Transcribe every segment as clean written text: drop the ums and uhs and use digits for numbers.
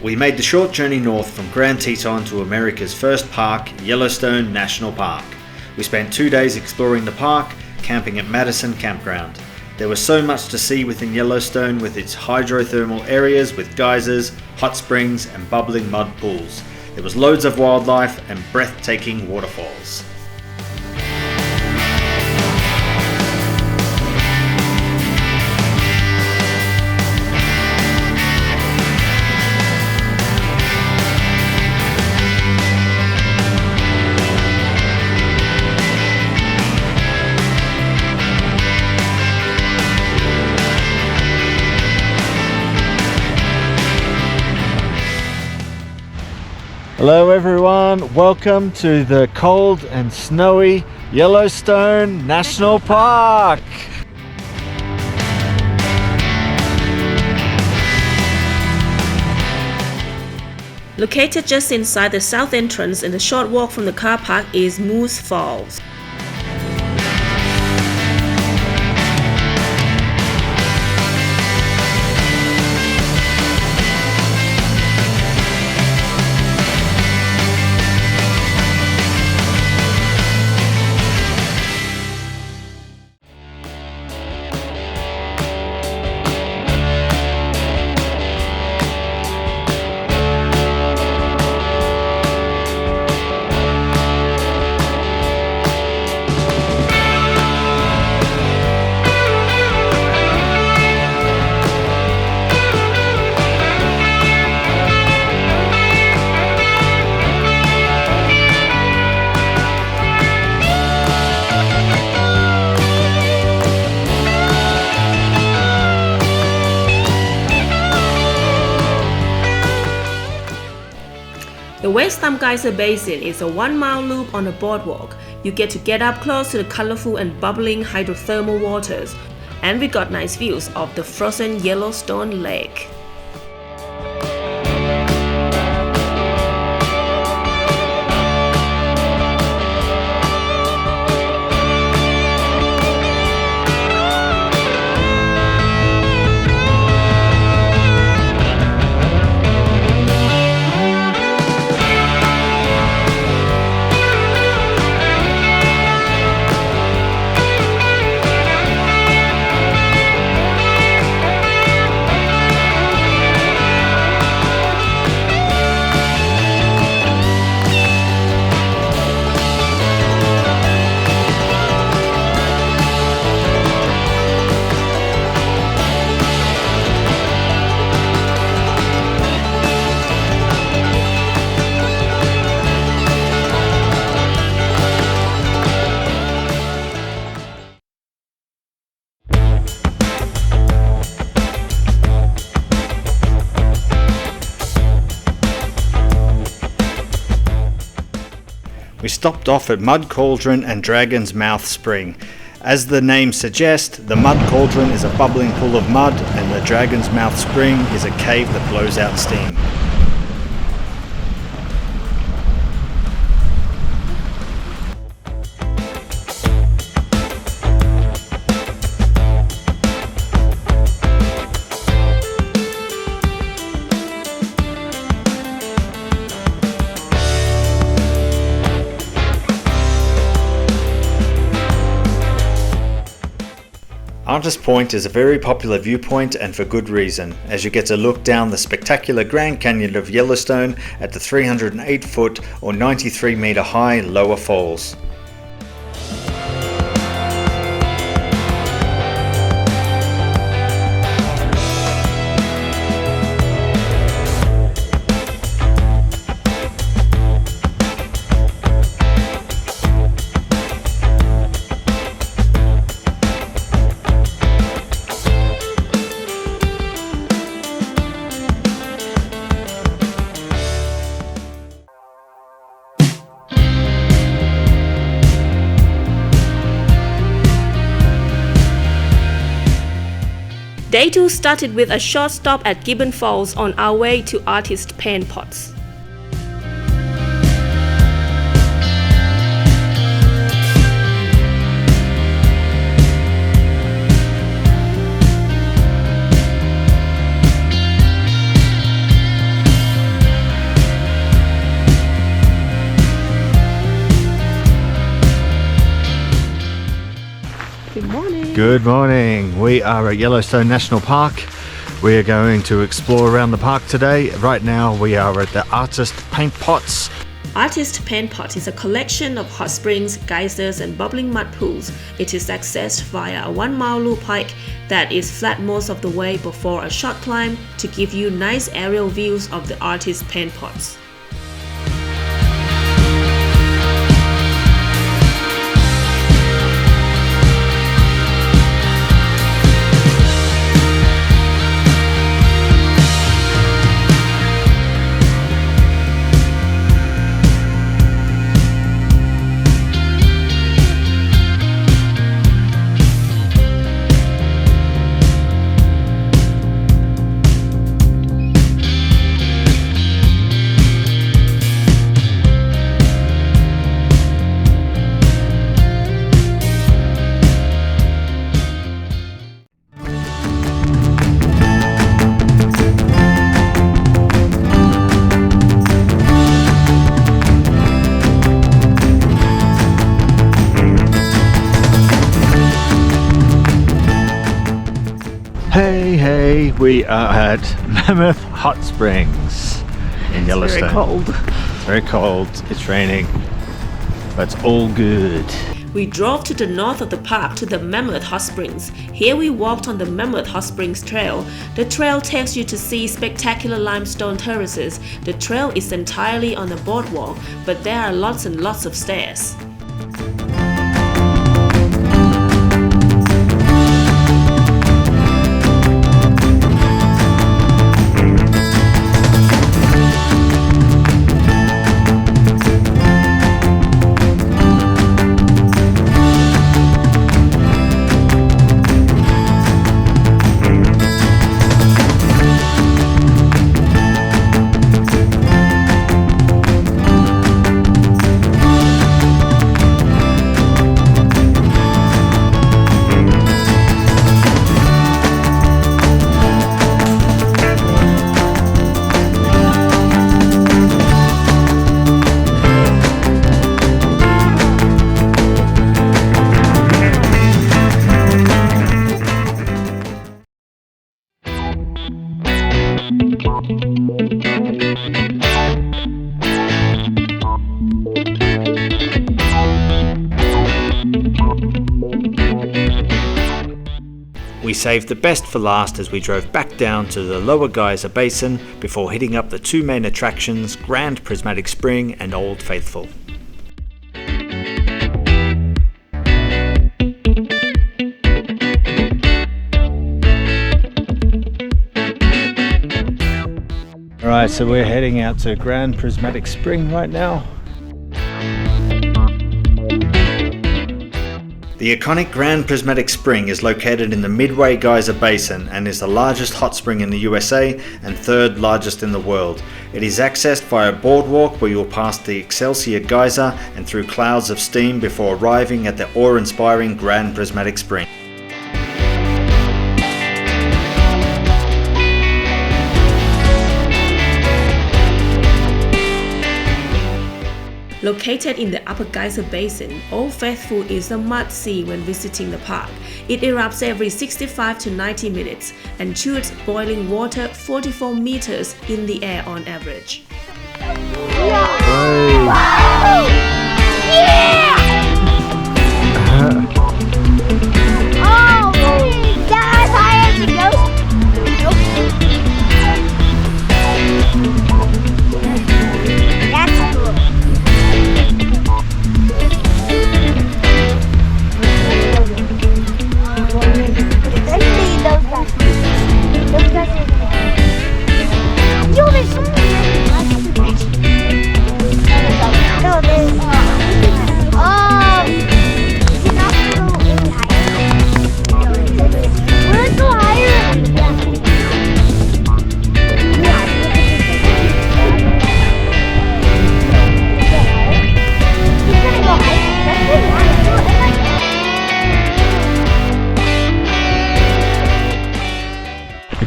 we made the short journey north from Grand Teton to America's first park, Yellowstone National Park. We spent 2 days exploring the park, camping at Madison campground. There was so much to see within Yellowstone with its hydrothermal areas with geysers, hot springs and bubbling mud pools. There was loads of wildlife and breathtaking waterfalls. Hello everyone, welcome to the cold and snowy Yellowstone National Park. Located just inside the south entrance and a short walk from the car park is Mammoth Falls. The West Thumb Geyser Basin is a 1-mile loop on a boardwalk. You get up close to the colorful and bubbling hydrothermal waters, and we got nice views of the frozen Yellowstone Lake. We stopped off at Mud Cauldron and Dragon's Mouth Spring. As the name suggests, the Mud Cauldron is a bubbling pool of mud and the Dragon's Mouth Spring is a cave that blows out steam. Artist Point is a very popular viewpoint and for good reason, as you get to look down the spectacular Grand Canyon of Yellowstone at the 308 foot or 93 meter high lower falls. Day 2 started with a short stop at Gibbon Falls on our way to artist Paintpots. Good morning. We are at Yellowstone National Park. We are going to explore around the park today. Right now we are at the Artist Paintpots. Artist Paintpot is a collection of hot springs, geysers and bubbling mud pools. It is accessed via a 1-mile loop hike that is flat most of the way before a short climb to give you nice aerial views of the Artist Paintpots. Hey, we are at Mammoth Hot Springs in Yellowstone. Very cold. It's very cold, it's raining, but it's all good. We drove to the north of the park to the Mammoth Hot Springs. Here we walked on the Mammoth Hot Springs Trail. The trail takes you to see spectacular limestone terraces. The trail is entirely on a boardwalk, but there are lots and lots of stairs. We saved the best for last as we drove back down to the lower Geyser Basin before hitting up the two main attractions, Grand Prismatic Spring and Old Faithful. Alright, so we're heading out to Grand Prismatic Spring right now. The iconic Grand Prismatic Spring is located in the Midway Geyser Basin and is the largest hot spring in the USA and third largest in the world. It is accessed via a boardwalk where you'll pass the Excelsior Geyser and through clouds of steam before arriving at the awe-inspiring Grand Prismatic Spring. Located in the Upper Geyser Basin, Old Faithful is a must-see when visiting the park. It erupts every 65 to 90 minutes and shoots boiling water 44 meters in the air on average.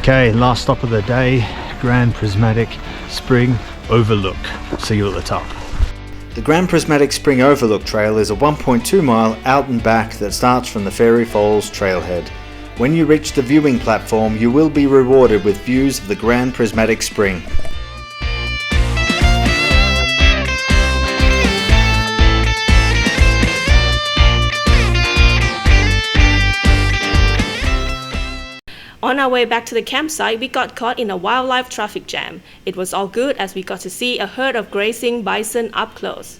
Okay, last stop of the day, Grand Prismatic Spring Overlook. See you at the top. The Grand Prismatic Spring Overlook Trail is a 1.2 mile out and back that starts from the Fairy Falls trailhead. When you reach the viewing platform, you will be rewarded with views of the Grand Prismatic Spring. On our way back to the campsite, we got caught in a wildlife traffic jam. It was all good as we got to see a herd of grazing bison up close.